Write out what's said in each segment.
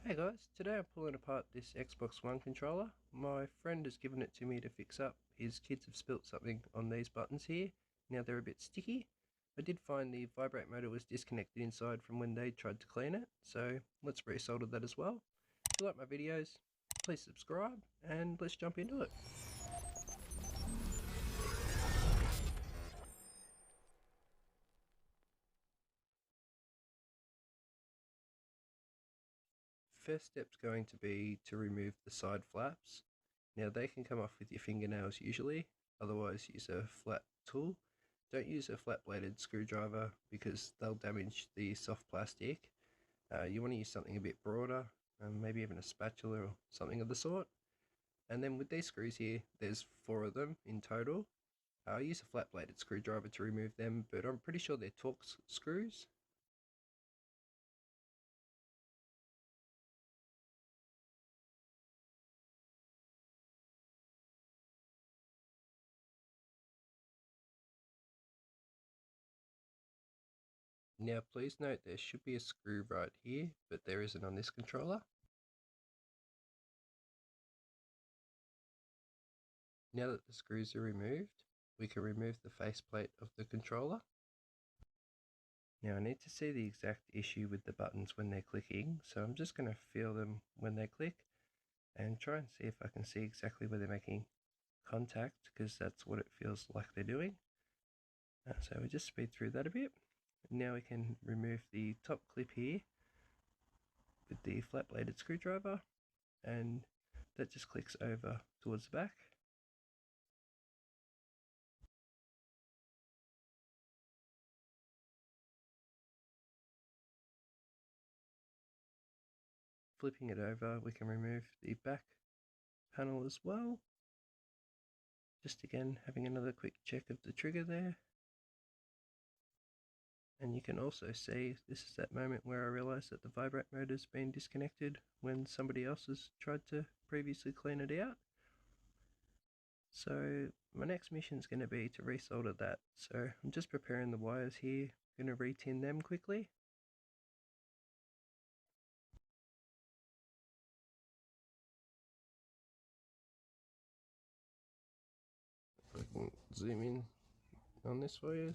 Hey guys, today I'm pulling apart this Xbox One controller. My friend has given it to me to fix up. His kids have spilt something on these buttons here. Now they're a bit sticky. I did find the vibrate motor was disconnected inside from when they tried to clean it, so let's resolder that as well. If you like my videos, please subscribe and let's jump into it. First step's going to be to remove the side flaps. Now they can come off with your fingernails usually, otherwise use a flat tool. Don't use a flat bladed screwdriver because they'll damage the soft plastic. You want to use something a bit broader, maybe even a spatula or something of the sort. And then with these screws here, there's 4 of them in total. I use a flat bladed screwdriver to remove them, but I'm pretty sure they're Torx screws. Now please note there should be a screw right here, but there isn't on this controller. Now that the screws are removed, we can remove the faceplate of the controller. Now I need to see the exact issue with the buttons when they're clicking, so I'm just going to feel them when they click and try and see if I can see exactly where they're making contact, because that's what it feels like they're doing. So we just speed through that a bit. Now we can remove the top clip here with the flat bladed screwdriver, and that just clicks over towards the back. Flipping it over, we can remove the back panel as well. Just again having another quick check of the trigger there. And you can also see this is that moment where I realised that the vibrate motor's been disconnected when somebody else has tried to previously clean it out. So my next mission is going to be to resolder that. So I'm just preparing the wires here, going to re-tin them quickly. If I can zoom in on this for you.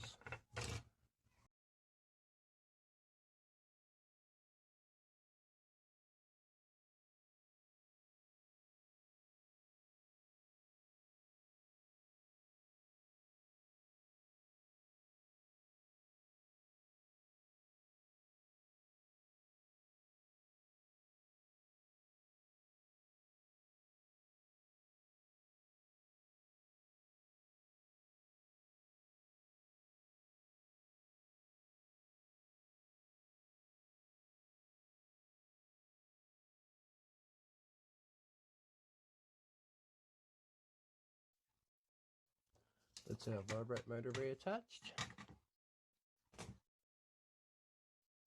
That's our vibrate motor reattached.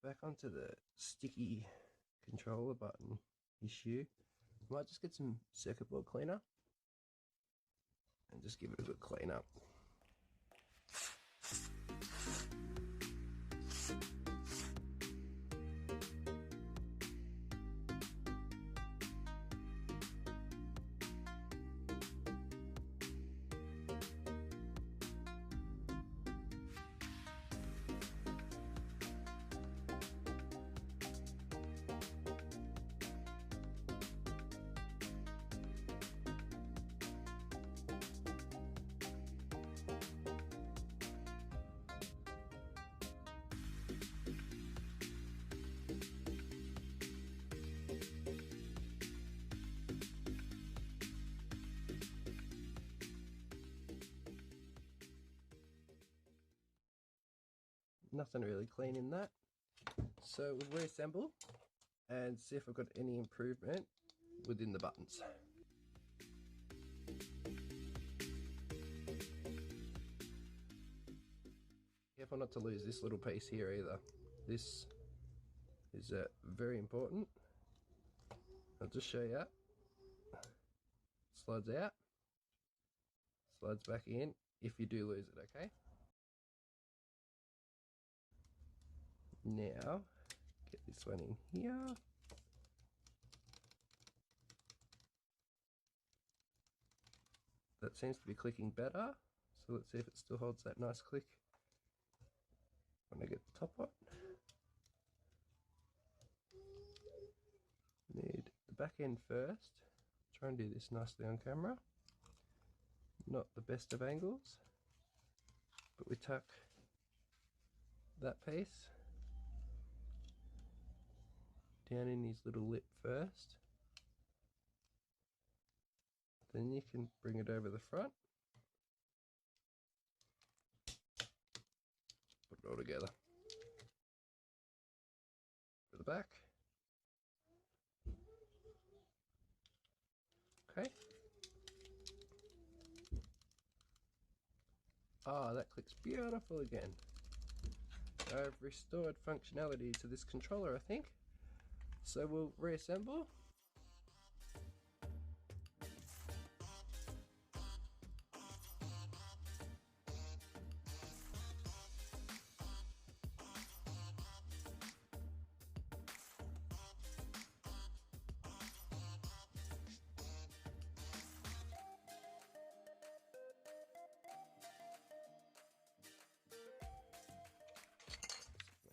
Back onto the sticky controller button issue. Might just get some circuit board cleaner and just give it a good clean up. Nothing really clean in that. So we'll reassemble and see if I've got any improvement within the buttons. Careful not to lose this little piece here either. This is very important. I'll just show you. Slides out, slides back in if you do lose it, okay? Now, get this one in here. That seems to be clicking better. So let's see if it still holds that nice click when I get the top on. Need the back end first. Try and do this nicely on camera. Not the best of angles, but we tuck that piece down in his little lip first. Then you can bring it over the front. Put it all together. For the back. Okay. Ah, that clicks beautiful again. I've restored functionality to this controller, I think. So we'll reassemble.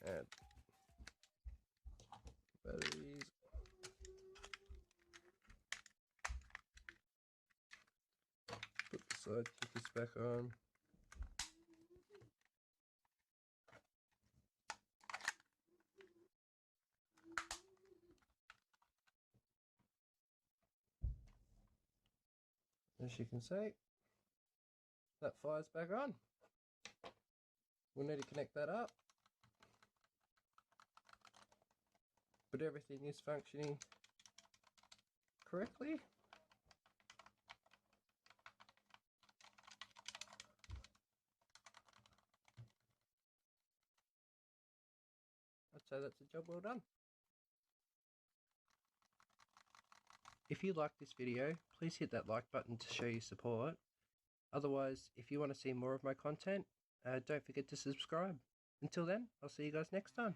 Add batteries. Put the side kickers back on. As you can see, that fires back on. We'll need to connect that up. But everything is functioning correctly. I'd say that's a job well done. If you like this video, please hit that like button to show your support. Otherwise, if you want to see more of my content, don't forget to subscribe. Until then, I'll see you guys next time.